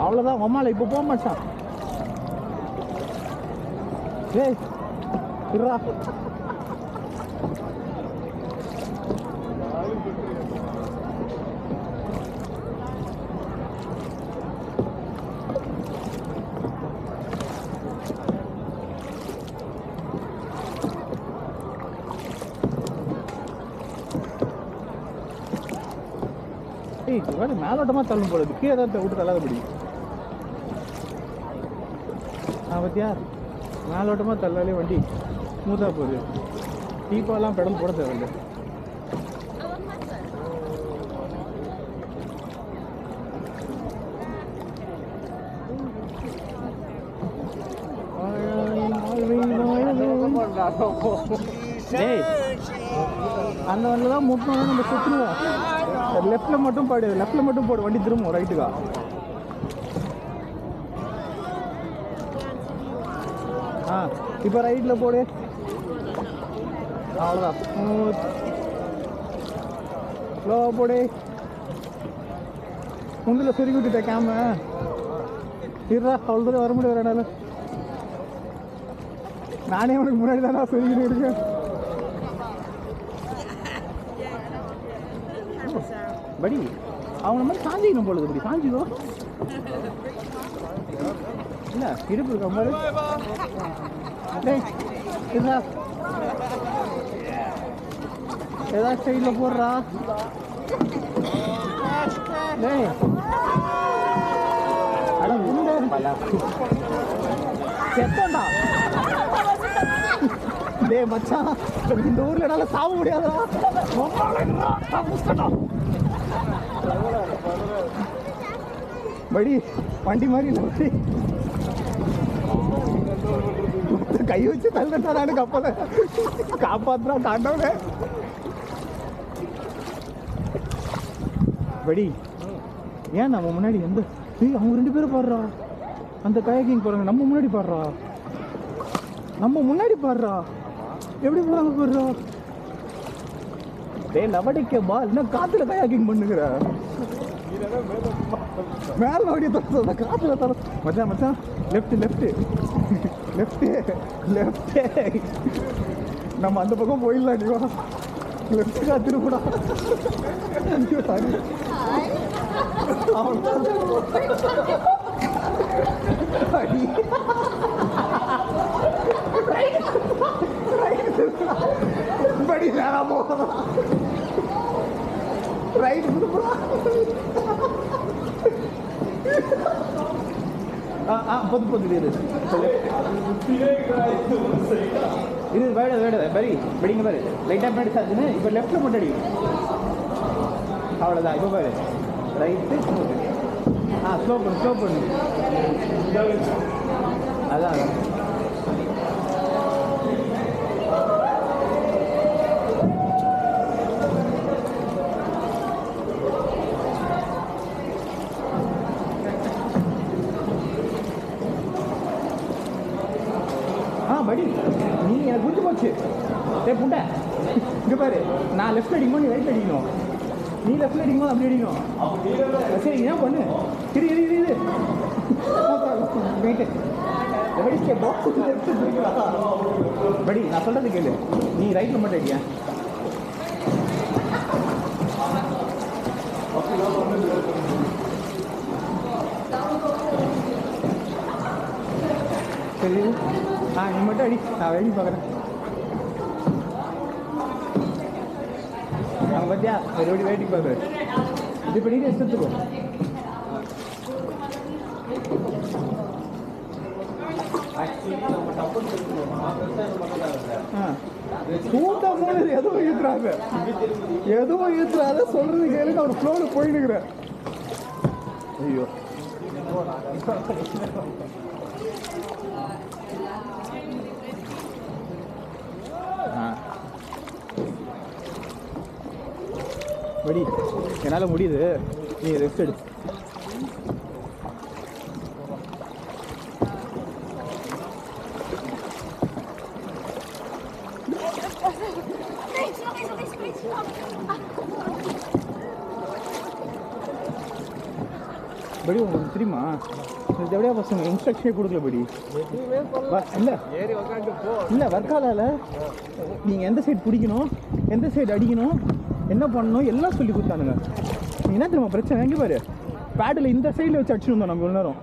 அவ்வளோதான் அம்மால இப்போ போக மாட்டான். ஏய் இருடா. மேலோட்டமாக தள்ளும் போடுது, கீழே தான் விட்டு தள்ளாத முடியும். பத்தியா மேலோட்டமாக தள்ளாலே வண்டி ஸ்மூத்தாக போகுது. டீப்பாலாம் பெடல் போட தேவையில்லை. அந்த வண்டியில் தான் முட்டணும், நம்ம சுற்றுவோம். லெஃப்டில் மட்டும் போடு, லெஃப்டில் மட்டும் போடு, வண்டி திரும்பும் ரைட்டுக்கா. இப்போ ரைட்டில் போடு, அவ்வளோதான். ஸ்லோவாக போடு. முந்தில் சுருக்கி விட்டுட்டேன் கேம. இருடா, அவ்வளோ வர முடியாது. என்னால நானே உனக்கு முன்னாடி தானே சுருக்கிட்டு இருக்கேன். படி அவங்க மாதிரி சாஞ்சிக்கணும் போலுது. படி சாஞ்சிக்கோ. இல்லை இடுப்பு இருக்க மாதிரி ஏதாவது ஸ்டைலில் போடுறா. டேய் அட செத்தோண்டா. டேய் மச்சான், இந்த ஊரில் என்னால் சாக முடியாதா? படி வண்டி மாதிரி இல்லை. கை வச்சு தள்ளிட்டாரு கப்பலை. காப்பாத்துறா தாண்டவனே. படி ஏன் நம்ம முன்னாடி எந்த அவங்க 2 பேரும் பாடுறா. அந்த கயாக்கிங் போறாங்க, நம்ம முன்னாடி பாடுறா. நம்ம முன்னாடி பாடுறா. எப்படி போறாங்க பாடுறா. டேய் லவடிக்க பா, இன்னும் காத்துல கயாக்கிங் பண்ணுகிற. மேல ஓடி தர காத்துல தர. மச்சான் மச்சான், லெஃப்ட் லெஃப்ட் லெஃப்ட் லெஃப்ட். நம்ம அந்த பக்கம் போயிடலாம். நீ வா, லெஃப்ட்டுக்கா திருப்படா. படி நேரா போகலாம். ரைட் திருப்படா. பொது பொது இது இது வேட வேட பரி படிங்க பாரு. லைட்டாக பின்னாடி சார்ஜுன்னு இப்போ லெஃப்ட்டில் மட்டும் அடிக்கும். அவ்வளோதான். இப்போ பாரு ரைட்டு ஸ்மூத்து. ஸ்லோ பண்ணு ஸ்லோ பண்ணு. அதான் படி. நீ எனக்கு புரிஞ்சு போச்சு. புண்டை இங்கே பாரு, நான் லெஃப்ட் அடிக்கும்போது நீ ரைட் அடிக்கணும். நீ லெஃப்ட் அடிக்கும்போது அப்படி அடிக்கணும். சரி ஏன் பண்ணு. இரு இரு இரு இரு படி நான் சொல்றது கேளு. நீ ரைட்ல மட்டும் அடியா. சரி நீ மட்டும் அடி, நான் வெடி பார்க்குறேன். நாங்கள் பார்த்தியா மறுபடி வெயிட்டிங் பார்க்குறேன். இது பண்ணிட்டு எடுத்துக்கோ. கூட்டா போனது எதுவும் ஈத்துறாங்க, எதுவும் ஈத்துறாத சொல்றது கேளுங்க. அவர் ஃப்ளோல போயிடுக்கிறேன். ஐயோ படி, என்னால் முடியுது. நீ ரெஸ்ட் எடு. படி உங்களுக்கு தெரியுமா இது எப்படியா பசங்க இன்ஸ்ட்ரக்ஷனே கொடுக்கல படி இல்லை இல்லை வர்க்காலால நீங்கள் எந்த சைடு பிடிக்கணும் எந்த சைடு அடிக்கணும் என்ன பண்ணணும் எல்லாம் சொல்லி கொடுத்தானுங்க. நீங்கள் என்ன தெரியுமா பிரச்சனை எங்கே பாரு பேடில் இந்த சைடில் வச்சு அடிச்சுருந்தோம் நம்ம இவ்வளோ நேரம்.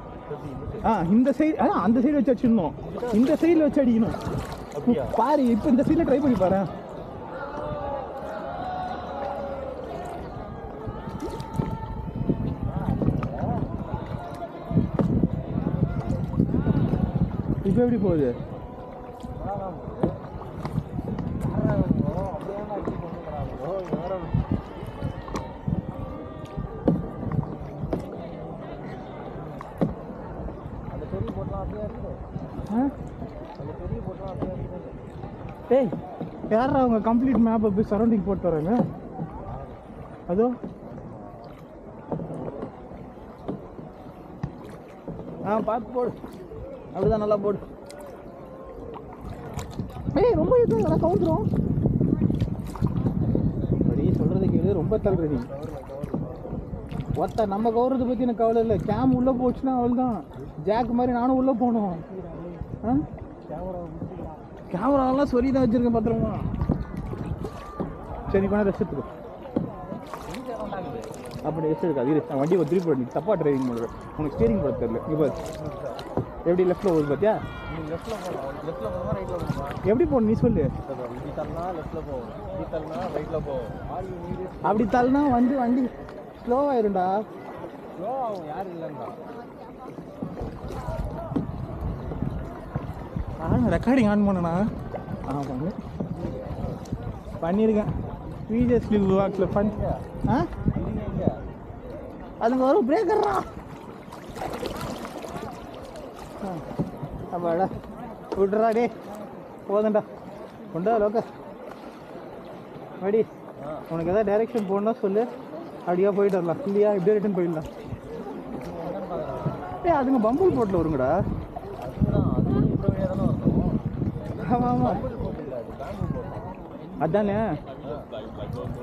இந்த சைடு அந்த சைடு வச்சு அடிச்சிருந்தோம், இந்த சைடில் வச்சு அடிக்கணும் பாரு. இப்போ இந்த சைடில் ட்ரை பண்ணி பாரு. இப்போ எப்படி போகுது? ஏய் யாரா அவங்க கம்ப்ளீட் மேப்பை போய் சரௌண்டிங் போட்டு வராங்க? அதோ பார்த்து போடு, அப்படிதான் நல்லா போடு. ஏய் ரொம்ப இதுங்களா கவுந்துரும். அப்படி சொல்றது கேளு, ரொம்ப தள்ளுறது நீ. ஒருத்த நம்ம கவுறதை பற்றி எனக்கு கவலை இல்லை. கேம் உள்ளே போச்சுன்னா அவள் தான் ஜாக் மாதிரி நானும் உள்ளே போகணும். கேமராவெல்லாம் சொல்லி தான் வச்சுருக்கேன் பத்திரமா. சரி பண்ண ரெஸ்ட் எடுத்துக்கோ. அப்படி ரெஸ்ட் எடுக்காது. இரு நான் வண்டியை திருப்பி பண்ணி தப்பாக டிரைவிங் பண்ணுறேன். உனக்கு ஸ்டீரிங் போட தெரியல. இப்போ எப்படி லெஃப்ட்டில் போகுது பார்த்தியா? எப்படி போகணும் நீ சொல்லு. அப்படி தள்ளினா வண்டி ஸ்லோவாயிருண்டா. யாரும் இல்லைண்டா. ரெக்கார்டிங் ஆன் பண்ணண்ணா. பண்ணியிருக்கேன். விஜய் ஸ்லீவ் வாக்கில் பண்ணி அதுங்க வரும் பிரேக்கர்ரா. அப்பாடா விட்றா டே போதண்டா கொண்டா லோக்க வடி. உனக்கு எதாவது டைரெக்ஷன் போகணுன்னா சொல்லு, அப்படியா போயிட்டு வரலாம். இல்லையா இப்படியே ரிட்டன் போயிடலாம். அதுங்க பம்புல் போட்டில் வருங்கடா. ஆமாம் ஆமாம் அதானே,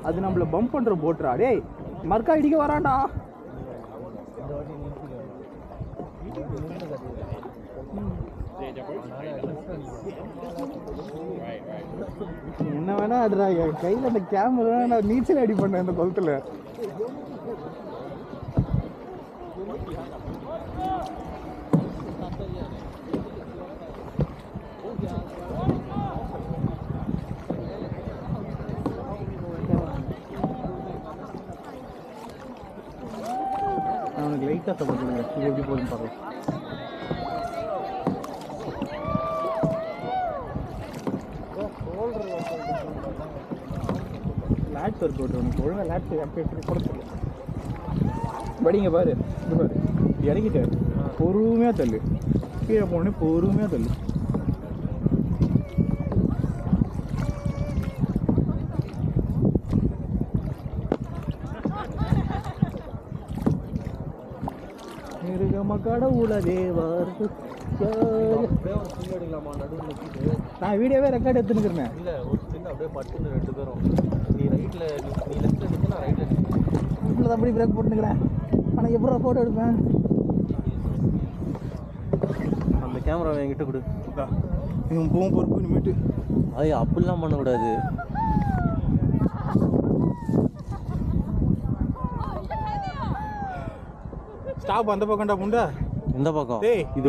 அது நம்மள பம்ப் பண்ணுற போட்டுறா. டேய் மர்க்கா இடிக்க வரான்டா. என்ன வேணா ஆடுறா. என் கையில் அந்த கேமரா நான் நீச்சல் அடி பண்ணேன் இந்த குளத்தில். அவனுக்கு லைட்டாக சப்போர்ட் பண்ணுங்க. இது எப்படி போகுதுன்னு பார்க்கலாம். லேட்ஸ் ஒர்க் அவுட் உனக்கு ஒழுங்காக லேட்ஸ் எப்படி போட சொல்லு. படிங்க பாரு, இது பாரு இறங்கிட்டு பொறுமையாக தள்ளு. கீழே போனே பொறுமையாக தள்ளு. கடவுள தேவர் நான் வீடியோவே ரெக்கார்ட் எடுத்துக்கிறேன். இல்லை ஒரு சின்ன அப்படியே பட்டு 2 பேரும் நீ ரைட்டில் நீ லெஃப்ட் எடுத்து நான் ரைட்டில் வீட்டில் தான் அப்படி பிரேக் போட்டுக்கிறேன். ஆனால் எப்படா ஃபோட்டோ எடுப்பேன்? அந்த கேமராவை என்கிட்ட கொடு. இவன் போகும் பொறுப்பு இனிமேட்டு. அது அப்படிலாம் பண்ணக்கூடாது. ஸ்டாப் அந்த பக்கம்டா முண்டா. இந்த பக்கம் இது